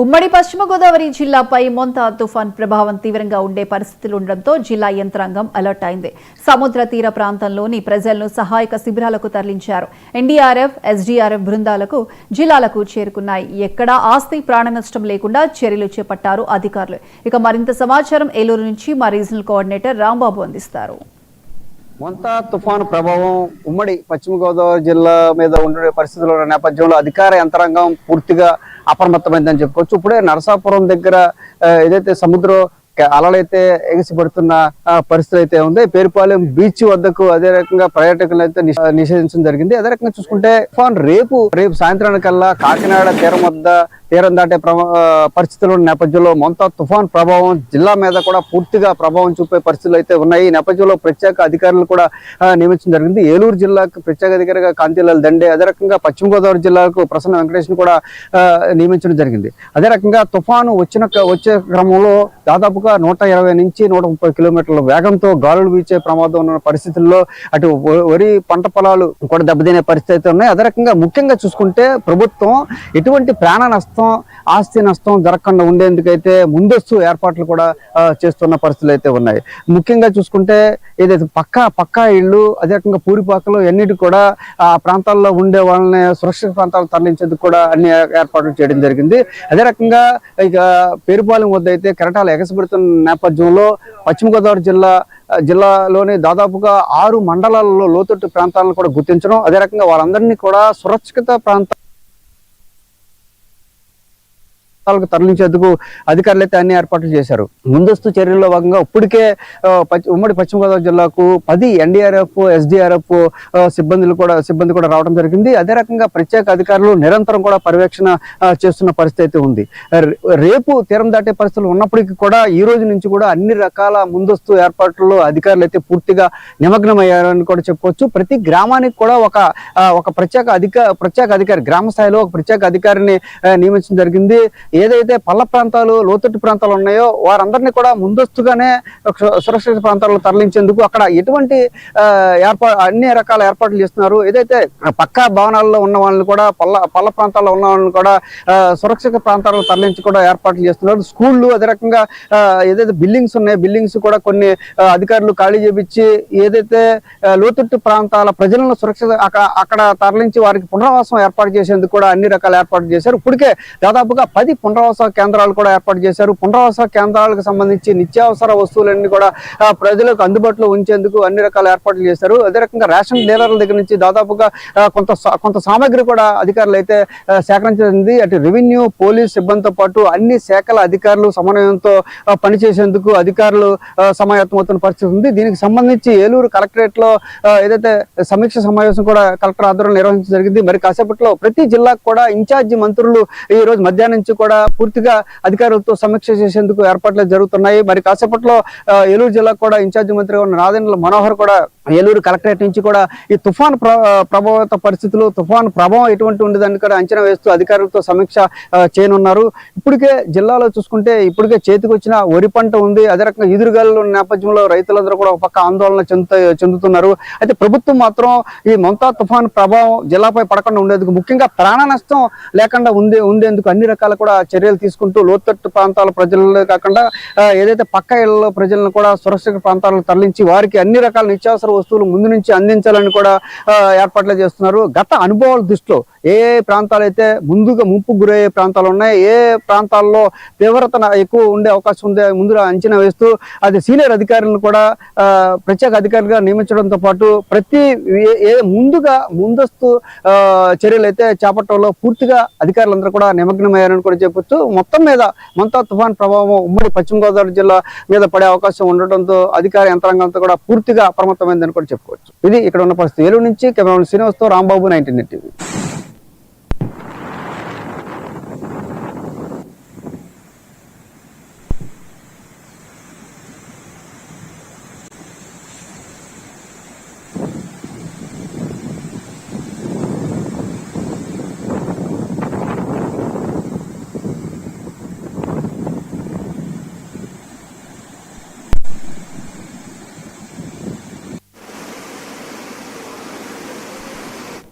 ఉమ్మడి పశ్చిమ గోదావరి జిల్లాపై మోంతా తుఫాన్ ప్రభావం తీవ్రంగా ఉండే పరిస్థితులు ఉండడంతో జిల్లా యంత్రాంగం అలర్ట్ అయింది. సముద్ర తీర ప్రాంతంలోని ప్రజలను సహాయక శిబిరాలకు తరలించారు. ఎన్డీఆర్ఎఫ్, ఎస్డీఆర్ఎఫ్ బృందాలకు జిల్లాలకు చేరుకున్నాయి. ఎక్కడా ఆస్తి ప్రాణ నష్టం లేకుండా చర్యలు చేపట్టారు అధికారులు. ఇక మరింత సమాచారం ఏలూరు నుంచి మా రీజనల్ కోఆర్డినేటర్ రాంబాబు అందిస్తారు. మోంతా తుఫాను ప్రభావం ఉమ్మడి పశ్చిమ గోదావరి జిల్లా మీద ఉండే పరిస్థితుల నేపథ్యంలో అధికార యంత్రాంగం పూర్తిగా అప్రమత్తమైందని చెప్పుకోవచ్చు. ఇప్పుడే నరసాపురం దగ్గర ఏదైతే సముద్రం అలలైతే ఎగిసిపడుతున్న పరిస్థితి అయితే ఉంది. పేరుపాలెం బీచ్ వద్దకు అదే రకంగా పర్యాటకులు అయితే నిషేధించడం జరిగింది. అదే రకంగా చూసుకుంటే తుఫాన్ రేపు సాయంత్రానికల్లా కాకినాడ తీరం దాటే పరిస్థితుల నేపథ్యంలో మోంతా తుఫాన్ ప్రభావం జిల్లా మీద కూడా పూర్తిగా ప్రభావం చూపే పరిస్థితులు అయితే ఉన్నాయి. ఈ నేపథ్యంలో ప్రత్యేక అధికారులు కూడా నియమించడం జరిగింది. ఏలూరు జిల్లాకు ప్రత్యేక అధికారిగా కాంతిలాల్ దండే, అదే రకంగా పశ్చిమ గోదావరి జిల్లాకు ప్రసన్న వెంకటేష్ కూడా నియమించడం జరిగింది. అదే రకంగా తుఫాను వచ్చే క్రమంలో దాదాపుగా 120 నుంచి 130 కిలోమీటర్ల వేగంతో గాలులు వీచే ప్రమాదం ఉన్న పరిస్థితుల్లో అటు వరి పంట పొలాలు కూడా దెబ్బతినే పరిస్థితి అయితే ఉన్నాయి. అదే రకంగా ముఖ్యంగా చూసుకుంటే ప్రభుత్వం ఎటువంటి ప్రాణ నష్టం, ఆస్తి నష్టం జరగకుండా ఉండేందుకైతే ముందస్తు ఏర్పాట్లు కూడా చేస్తున్న పరిస్థితులు అయితే ఉన్నాయి. ముఖ్యంగా చూసుకుంటే ఏదైతే పక్కా ఇళ్ళు, అదే రకంగా పూరిపాకలు అన్నిటి కూడా ఆ ప్రాంతాల్లో ఉండే వాళ్ళని సురక్షిత ప్రాంతాలు తరలించేందుకు కూడా అన్ని ఏర్పాట్లు చేయడం జరిగింది. అదే రకంగా ఇక పేరుపాలెం వద్ద అయితే కెరటాలు ఎగసిపడుతున్న నేపథ్యంలో పశ్చిమ గోదావరి జిల్లాలోని దాదాపుగా 6 మండలాల్లో లోతట్టు ప్రాంతాలను కూడా గుర్తించడం, అదే రకంగా వాళ్ళందరినీ కూడా సురక్షిత ప్రాంతాలకు తరలించేందుకు అధికారులు అయితే అన్ని ఏర్పాట్లు చేశారు. ముందస్తు చర్యల్లో భాగంగా ఇప్పటికే ఉమ్మడి పశ్చిమ గోదావరి జిల్లాకు 10 ఎన్డీఆర్ఎఫ్, ఎస్డీఆర్ఎఫ్ సిబ్బంది కూడా రావడం జరిగింది. అదే రకంగా ప్రత్యేక అధికారులు నిరంతరం కూడా పర్యవేక్షణ చేస్తున్న పరిస్థితి అయితే ఉంది. రేపు తీరం దాటే పరిస్థితులు ఉన్నప్పటికీ కూడా ఈ రోజు నుంచి కూడా అన్ని రకాల ముందస్తు ఏర్పాట్లలో అధికారులు అయితే పూర్తిగా నిమగ్నమయ్యారని కూడా చెప్పుకోవచ్చు. ప్రతి గ్రామానికి కూడా ఒక ప్రత్యేక అధికారి, గ్రామ స్థాయిలో ఒక ప్రత్యేక అధికారిని నియమించడం జరిగింది. ఏదైతే పల్ల ప్రాంతాలు, లోతట్టు ప్రాంతాలు ఉన్నాయో వారందరినీ కూడా ముందస్తుగానే సురక్షిత ప్రాంతాల్లో తరలించేందుకు అక్కడ ఎటువంటి అన్ని రకాల ఏర్పాట్లు చేస్తున్నారు. ఏదైతే పక్కా భవనాల్లో ఉన్న వాళ్ళని కూడా పల్ల ప్రాంతాల్లో ఉన్న వాళ్ళని కూడా సురక్షిత ప్రాంతాల్లో తరలించి కూడా ఏర్పాట్లు చేస్తున్నారు. స్కూళ్ళు, అదే రకంగా ఏదైతే బిల్డింగ్స్ ఉన్నాయో బిల్డింగ్స్ కూడా కొన్ని అధికారులు ఖాళీ చేపించి ఏదైతే లోతట్టు ప్రాంతాల ప్రజలను సురక్షిత అక్కడ తరలించి వారికి పునరావాసం ఏర్పాటు చేసేందుకు కూడా అన్ని రకాల ఏర్పాట్లు చేశారు. ఇప్పటికే దాదాపుగా 10 పునరావాస కేంద్రాలు కూడా ఏర్పాటు చేశారు. పునరావాస కేంద్రాలకు సంబంధించి నిత్యావసర వస్తువులన్నీ కూడా ప్రజలకు అందుబాటులో ఉంచేందుకు అన్ని రకాల ఏర్పాట్లు చేశారు. అదే రకంగా రేషన్ డీలర్ల దగ్గర నుంచి దాదాపుగా కొంత సామాగ్రి కూడా అధికారులు అయితే సేకరించింది. అటు రెవెన్యూ, పోలీస్ సిబ్బందితో పాటు అన్ని శాఖల అధికారులు సమన్వయంతో పనిచేసేందుకు అధికారులు సమాయత్తమవుతున్న పరిస్థితి ఉంది. దీనికి సంబంధించి ఏలూరు కలెక్టరేట్ లో ఏదైతే సమీక్ష సమావేశం కూడా కలెక్టర్ ఆధ్వర్యంలో నిర్వహించడం జరిగింది. మరి కాసేపట్లో ప్రతి జిల్లాకు కూడా ఇన్ఛార్జి మంత్రులు ఈ రోజు మధ్యాహ్నం నుంచి కూడా పూర్తిగా అధికారులతో సమీక్ష చేసేందుకు ఏర్పాట్లు జరుగుతున్నాయి. మరి కాసేపట్లో ఏలూరు జిల్లాకు కూడా ఇన్ఛార్జి మంత్రిగా ఉన్న నాదెండ్ల మనోహర్ కూడా ఏలూరు కలెక్టరేట్ నుంచి కూడా ఈ తుఫాను ప్రభావిత పరిస్థితులు, తుఫాను ప్రభావం ఎటువంటి ఉండేదాన్ని కూడా అంచనా వేస్తూ అధికారులతో సమీక్ష చేయనున్నారు. ఇప్పటికే జిల్లాలో చూసుకుంటే ఇప్పటికే చేతికి వచ్చిన వరి పంట ఉంది. అదే రకంగా ఎదురుగాలు ఉన్న నేపథ్యంలో రైతులందరూ కూడా ఒక పక్క ఆందోళన చెందుతున్నారు. అయితే ప్రభుత్వం మాత్రం ఈ మోంతా తుఫాను ప్రభావం జిల్లాపై పడకుండా ఉండేందుకు, ముఖ్యంగా ప్రాణ నష్టం లేకుండా ఉండేందుకు అన్ని రకాల కూడా చర్యలు తీసుకుంటూ లోతట్టు ప్రాంతాల ప్రజలే కాకుండా ఏదైతే పక్క ఇళ్లలో ప్రజలను కూడా సురక్షిత ప్రాంతాలకు తరలించి వారికి అన్ని రకాల నిత్యావసర వస్తువులు ముందు నుంచి అందించాలని కూడా ఏర్పాట్లు చేస్తున్నారు. గత అనుభవాల దృష్టిలో ఏ ప్రాంతాలు అయితే ముందుగా ముంపు గురయ్యే ప్రాంతాలు ఉన్నాయి, ఏ ప్రాంతాల్లో తీవ్రత ఎక్కువ ఉండే అవకాశం ఉందే ముందుగా అంచనా వేస్తూ అది సీనియర్ అధికారులను కూడా ప్రత్యేక అధికారులుగా నియమించడంతో పాటు ముందస్తు చర్యలు అయితే చేపట్టడంలో పూర్తిగా అధికారులందరూ కూడా నిమగ్నమయ్యారని కూడా చెప్పొచ్చు. మొత్తం మీద మోంతా తుఫాన్ ప్రభావం ఉమ్మడి పశ్చిమ గోదావరి జిల్లా మీద పడే అవకాశం ఉండటంతో అధికార యంత్రాంగంతో కూడా పూర్తిగా అప్రమత్తమైందని కూడా చెప్పుకోవచ్చు. ఇది ఇక్కడ ఉన్న పరిస్థితి. ఏలూరు నుంచి కెమెరామెన్ శ్రీనివాస్తో రాంబాబు, 19 టీవీ.